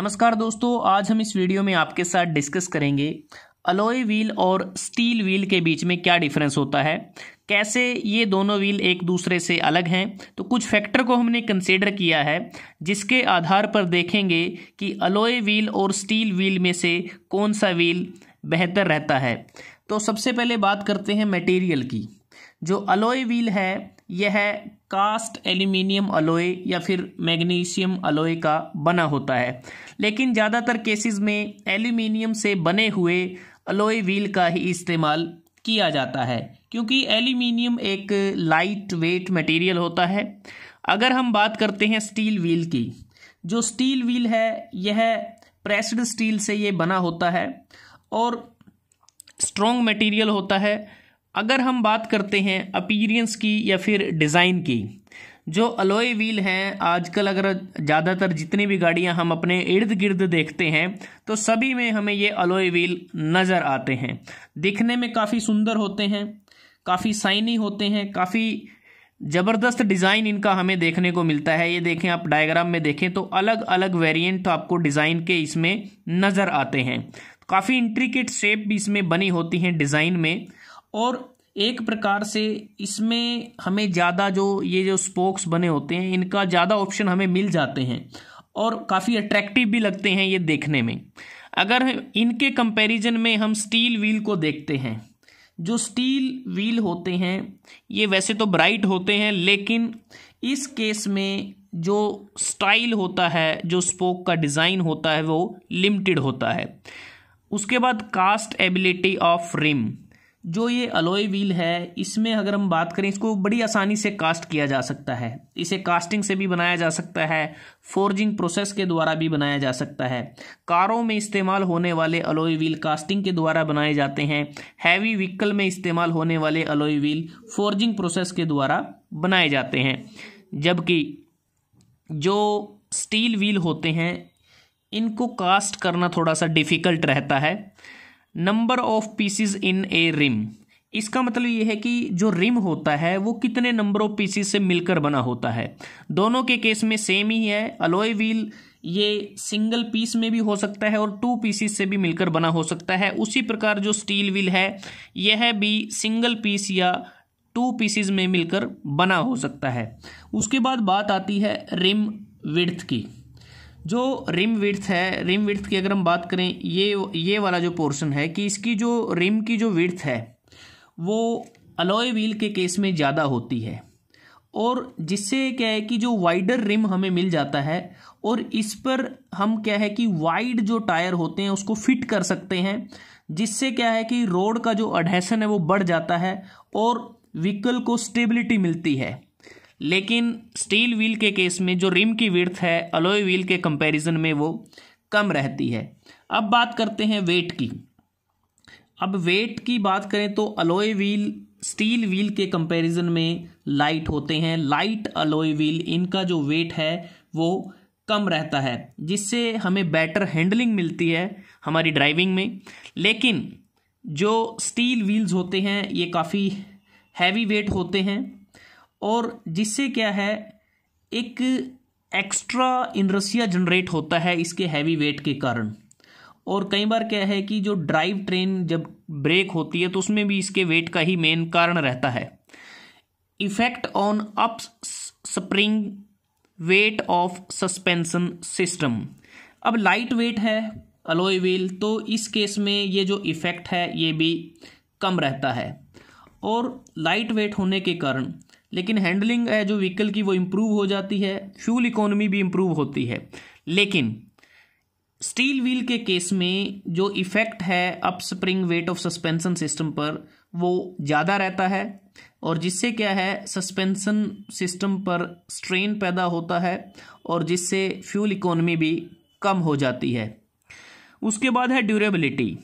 नमस्कार दोस्तों, आज हम इस वीडियो में आपके साथ डिस्कस करेंगे अलॉय व्हील और स्टील व्हील के बीच में क्या डिफरेंस होता है, कैसे ये दोनों व्हील एक दूसरे से अलग हैं। तो कुछ फैक्टर को हमने कंसीडर किया है जिसके आधार पर देखेंगे कि अलॉय व्हील और स्टील व्हील में से कौन सा व्हील बेहतर रहता है। तो सबसे पहले बात करते हैं मटेरियल की। जो अलॉय व्हील है यह कास्ट एल्यूमिनियम अलॉय या फिर मैग्नीशियम अलॉय का बना होता है, लेकिन ज़्यादातर केसेस में एल्यूमिनियम से बने हुए अलॉय व्हील का ही इस्तेमाल किया जाता है, क्योंकि एल्यूमिनियम एक लाइट वेट मटेरियल होता है। अगर हम बात करते हैं स्टील व्हील की, जो स्टील व्हील है यह प्रेस्ड स्टील से ये बना होता है और स्ट्रॉन्ग मटेरियल होता है। अगर हम बात करते हैं अपीयरेंस की या फिर डिज़ाइन की, जो अलॉय व्हील हैं आजकल अगर ज़्यादातर जितनी भी गाड़ियां हम अपने इर्द गिर्द देखते हैं तो सभी में हमें ये अलॉय व्हील नज़र आते हैं। दिखने में काफ़ी सुंदर होते हैं, काफ़ी शाइनी होते हैं, काफ़ी ज़बरदस्त डिज़ाइन इनका हमें देखने को मिलता है। ये देखें, आप डायग्राम में देखें तो अलग अलग वेरिएंट आपको डिज़ाइन के इसमें नज़र आते हैं। काफ़ी इंट्रिकेट शेप भी इसमें बनी होती हैं डिज़ाइन में, और एक प्रकार से इसमें हमें ज़्यादा जो स्पोक्स बने होते हैं इनका ज़्यादा ऑप्शन हमें मिल जाते हैं और काफ़ी अट्रैक्टिव भी लगते हैं ये देखने में। अगर इनके कंपैरिजन में हम स्टील व्हील को देखते हैं, जो स्टील व्हील होते हैं ये वैसे तो ब्राइट होते हैं, लेकिन इस केस में जो स्टाइल होता है, जो स्पोक का डिज़ाइन होता है वो लिमिटेड होता है। उसके बाद कास्ट एबिलिटी ऑफ रिम, जो ये अलॉय व्हील है इसमें अगर हम बात करें, इसको बड़ी आसानी से कास्ट किया जा सकता है। इसे कास्टिंग से भी बनाया जा सकता है, फोर्जिंग प्रोसेस के द्वारा भी बनाया जा सकता है। कारों में इस्तेमाल होने वाले अलॉय व्हील कास्टिंग के द्वारा बनाए जाते हैं। हैवी व्हीकल में इस्तेमाल होने वाले अलॉय व्हील फोर्जिंग प्रोसेस के द्वारा बनाए जाते हैं। जबकि जो स्टील व्हील होते हैं इनको कास्ट करना थोड़ा सा डिफ़िकल्ट रहता है। Number of pieces in a rim, इसका मतलब ये है कि जो रिम होता है वो कितने नंबर ऑफ पीसीज से मिलकर बना होता है। दोनों के केस में सेम ही है। अलॉय व्हील ये सिंगल पीस में भी हो सकता है और 2 पीसीज से भी मिलकर बना हो सकता है। उसी प्रकार जो स्टील व्हील है यह भी सिंगल पीस या 2 पीसीज में मिलकर बना हो सकता है। उसके बाद बात आती है रिम विड्थ की। जो रिम विड्थ है, रिम विड्थ की अगर हम बात करें, ये वाला जो पोर्शन है कि इसकी जो रिम की जो विड्थ है वो अलॉय व्हील के केस में ज़्यादा होती है, और जिससे क्या है कि जो वाइडर रिम हमें मिल जाता है और इस पर हम क्या है कि वाइड जो टायर होते हैं उसको फिट कर सकते हैं, जिससे क्या है कि रोड का जो एडहेशन है वो बढ़ जाता है और व्हीकल को स्टेबिलिटी मिलती है। लेकिन स्टील व्हील के केस में जो रिम की विड्थ है अलॉय व्हील के कंपैरिजन में वो कम रहती है। अब बात करते हैं वेट की। अब वेट की बात करें तो अलॉय व्हील स्टील व्हील के कंपैरिजन में लाइट होते हैं। लाइट अलॉय व्हील, इनका जो वेट है वो कम रहता है, जिससे हमें बेटर हैंडलिंग मिलती है हमारी ड्राइविंग में। लेकिन जो स्टील व्हील्स होते हैं ये काफ़ी हैवी वेट होते हैं, और जिससे क्या है एक एक्स्ट्रा इनर्शिया जनरेट होता है इसके हैवी वेट के कारण। और कई बार क्या है कि जो ड्राइव ट्रेन जब ब्रेक होती है तो उसमें भी इसके वेट का ही मेन कारण रहता है। Effect on up spring weight of suspension system. अब लाइट वेट है अलॉय व्हील, तो इस केस में ये जो इफेक्ट है ये भी कम रहता है, और लाइट वेट होने के कारण लेकिन हैंडलिंग है जो व्हीकल की वो इम्प्रूव हो जाती है, फ्यूल इकोनॉमी भी इम्प्रूव होती है। लेकिन स्टील व्हील के केस में जो इफ़ेक्ट है up spring weight of suspension system पर वो ज़्यादा रहता है, और जिससे क्या है सस्पेंशन सिस्टम पर स्ट्रेन पैदा होता है और जिससे फ्यूल इकोनॉमी भी कम हो जाती है। उसके बाद है ड्यूरेबिलिटी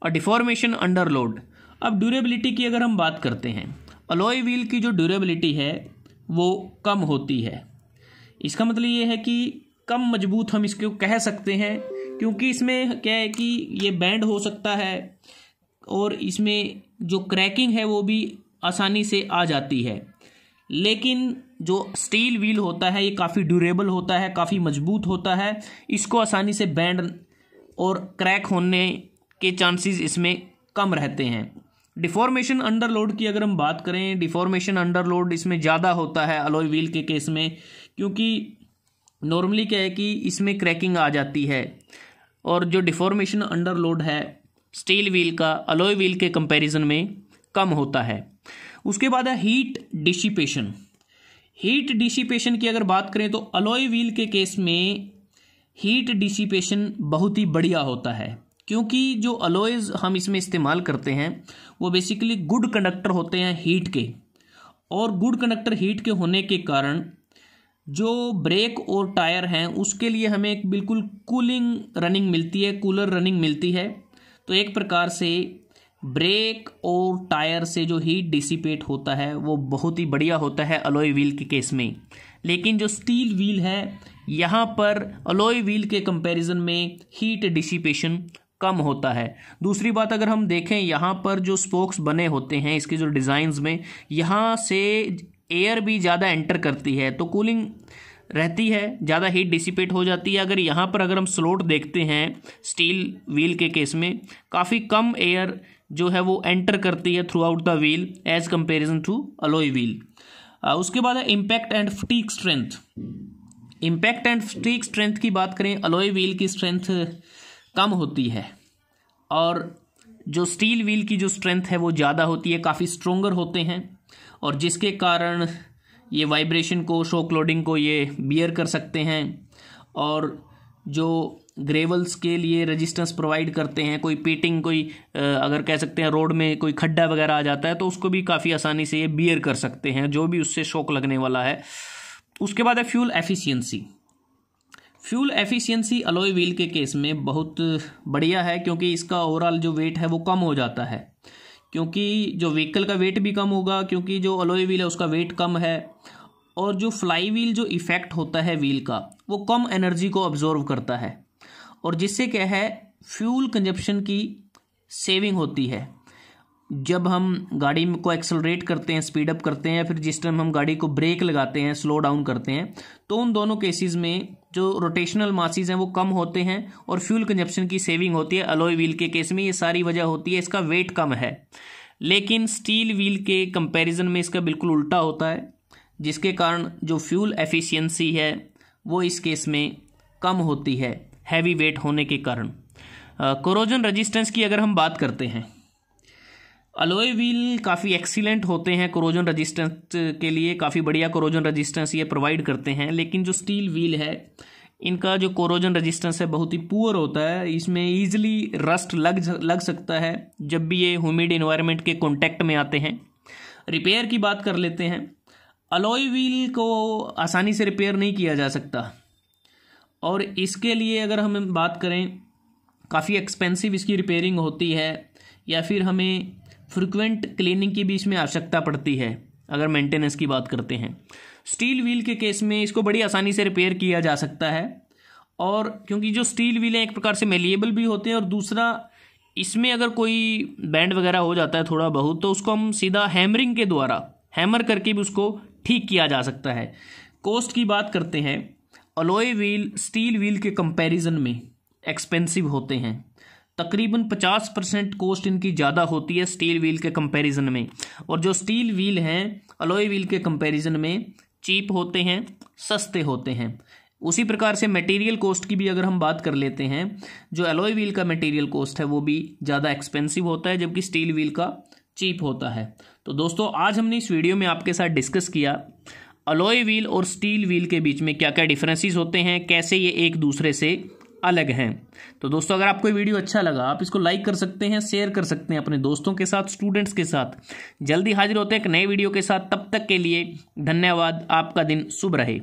और डिफॉर्मेशन अंडर लोड। अब ड्यूरेबिलिटी की अगर हम बात करते हैं, अलॉय व्हील की जो ड्यूरेबिलिटी है वो कम होती है। इसका मतलब ये है कि कम मजबूत हम इसको कह सकते हैं, क्योंकि इसमें क्या है कि ये बैंड हो सकता है और इसमें जो क्रैकिंग है वो भी आसानी से आ जाती है। लेकिन जो स्टील व्हील होता है ये काफ़ी ड्यूरेबल होता है, काफ़ी मजबूत होता है, इसको आसानी से बैंड और क्रैक होने के चांसेस इसमें कम रहते हैं। डिफॉर्मेशन अंडर लोड की अगर हम बात करें, डिफॉर्मेशन अंडर लोड इसमें ज़्यादा होता है अलॉय व्हील के केस में, क्योंकि नॉर्मली क्या है कि इसमें क्रैकिंग आ जाती है, और जो डिफॉर्मेशन अंडर लोड है स्टील व्हील का अलॉय व्हील के कंपैरिजन में कम होता है। उसके बाद है हीट डिसिपेशन। हीट डिसिपेशन की अगर बात करें तो अलॉय व्हील के केस में हीट डिसिपेशन बहुत ही बढ़िया होता है, क्योंकि जो अलॉयज हम इसमें इस्तेमाल करते हैं वो बेसिकली गुड कंडक्टर होते हैं हीट के, और गुड कंडक्टर हीट के होने के कारण जो ब्रेक और टायर हैं उसके लिए हमें एक बिल्कुल कूलिंग रनिंग मिलती है, कूलर रनिंग मिलती है। तो एक प्रकार से ब्रेक और टायर से जो हीट डिसिपेट होता है वो बहुत ही बढ़िया होता है अलॉय व्हील के केस में। लेकिन जो स्टील व्हील है यहाँ पर अलॉय व्हील के कंपैरिजन में हीट डिसिपेशन कम होता है। दूसरी बात अगर हम देखें, यहाँ पर जो स्पोक्स बने होते हैं इसके जो डिज़ाइंस में, यहाँ से एयर भी ज़्यादा एंटर करती है तो कूलिंग रहती है, ज़्यादा हीट डिसिपेट हो जाती है। अगर यहाँ पर अगर हम स्लोट देखते हैं स्टील व्हील के केस में, काफ़ी कम एयर जो है वो एंटर करती है throughout the wheel as comparison to alloy wheel. उसके बाद है impact and fatigue strength. Impact and fatigue strength की बात करें, अलॉय व्हील की स्ट्रेंथ कम होती है और जो स्टील व्हील की जो स्ट्रेंथ है वो ज़्यादा होती है, काफ़ी स्ट्रोंगर होते हैं, और जिसके कारण ये वाइब्रेशन को, शॉक लोडिंग को ये बियर कर सकते हैं, और जो ग्रेवल्स के लिए रेजिस्टेंस प्रोवाइड करते हैं, कोई पीटिंग, कोई अगर कह सकते हैं रोड में कोई खड्डा वगैरह आ जाता है तो उसको भी काफ़ी आसानी से ये बियर कर सकते हैं, जो भी उससे शॉक लगने वाला है। उसके बाद है fuel efficiency. Fuel efficiency alloy wheel के केस में बहुत बढ़िया है, क्योंकि इसका ओवरऑल जो वेट है वो कम हो जाता है, क्योंकि जो व्हीकल का वेट भी कम होगा, क्योंकि जो अलॉय व्हील है उसका वेट कम है, और जो फ्लाई व्हील जो इफेक्ट होता है व्हील का वो कम एनर्जी को अब्जॉर्व करता है, और जिससे क्या है फ्यूल कंजप्शन की सेविंग होती है। जब हम गाड़ी को एक्सेलरेट करते हैं, स्पीड अप करते हैं, या फिर जिस टाइम हम गाड़ी को ब्रेक लगाते हैं, स्लो डाउन करते हैं, तो उन दोनों केसेस में जो रोटेशनल मासेस हैं वो कम होते हैं और फ्यूल कंजप्शन की सेविंग होती है। अलॉय व्हील के केस में ये सारी वजह होती है, इसका वेट कम है। लेकिन स्टील व्हील के कंपैरिजन में इसका बिल्कुल उल्टा होता है, जिसके कारण जो फ्यूल एफिशिएंसी है वो इस केस में कम होती है हैवी वेट होने के कारण। कोरोजन रेजिस्टेंस की अगर हम बात करते हैं, अलॉय व्हील काफ़ी एक्सीलेंट होते हैं कोरोजन रेजिस्टेंस के लिए, काफ़ी बढ़िया कोरोजन रेजिस्टेंस ये प्रोवाइड करते हैं। लेकिन जो स्टील व्हील है इनका जो कोरोजन रेजिस्टेंस है बहुत ही पुअर होता है, इसमें ईजिली रस्ट लग सकता है जब भी ये ह्यूमिड एनवायरनमेंट के कॉन्टैक्ट में आते हैं। रिपेयर की बात कर लेते हैं, अलॉय व्हील को आसानी से रिपेयर नहीं किया जा सकता, और इसके लिए अगर हम बात करें काफ़ी एक्सपेंसिव इसकी रिपेयरिंग होती है, या फिर हमें फ्रिक्वेंट क्लीनिंग की भी इसमें आवश्यकता पड़ती है अगर मेंटेनेंस की बात करते हैं। स्टील व्हील के केस में इसको बड़ी आसानी से रिपेयर किया जा सकता है, और क्योंकि जो स्टील व्हील है एक प्रकार से मेलिएबल भी होते हैं, और दूसरा इसमें अगर कोई बैंड वगैरह हो जाता है थोड़ा बहुत तो उसको हम सीधा हैमरिंग के द्वारा हैमर करके भी उसको ठीक किया जा सकता है। कॉस्ट की बात करते हैं, अलॉय व्हील स्टील व्हील के कंपैरिजन में एक्सपेंसिव होते हैं, तकरीबन 50% कॉस्ट इनकी ज़्यादा होती है स्टील व्हील के कंपैरिजन में, और जो स्टील व्हील हैं अलॉय व्हील के कंपैरिजन में चीप होते हैं, सस्ते होते हैं। उसी प्रकार से मटेरियल कॉस्ट की भी अगर हम बात कर लेते हैं, जो अलॉय व्हील का मटेरियल कॉस्ट है वो भी ज़्यादा एक्सपेंसिव होता है, जबकि स्टील व्हील का चीप होता है। तो दोस्तों आज हमने इस वीडियो में आपके साथ डिस्कस किया अलॉय व्हील और स्टील व्हील के बीच में क्या क्या डिफरेंसेस होते हैं, कैसे ये एक दूसरे से अलग हैं। तो दोस्तों अगर आपको वीडियो अच्छा लगा आप इसको लाइक कर सकते हैं, शेयर कर सकते हैं अपने दोस्तों के साथ, स्टूडेंट्स के साथ। जल्दी हाजिर होते हैं एक नए वीडियो के साथ, तब तक के लिए धन्यवाद। आपका दिन शुभ रहे।